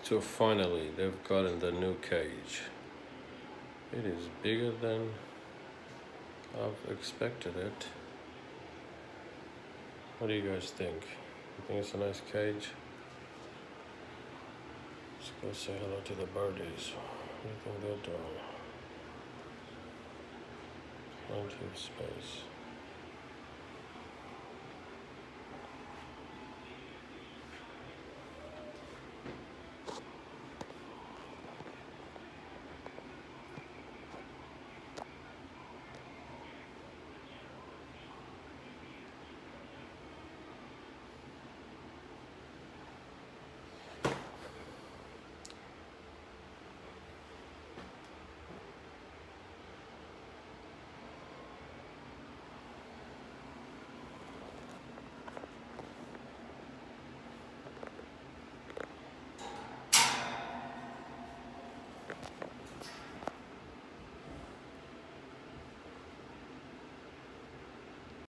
So finally, they've gotten the new cage. It is bigger than I've expected it. What do you guys think? You think it's a nice cage? Let's go say hello to the birdies. What do you think they're doing? Plenty of space.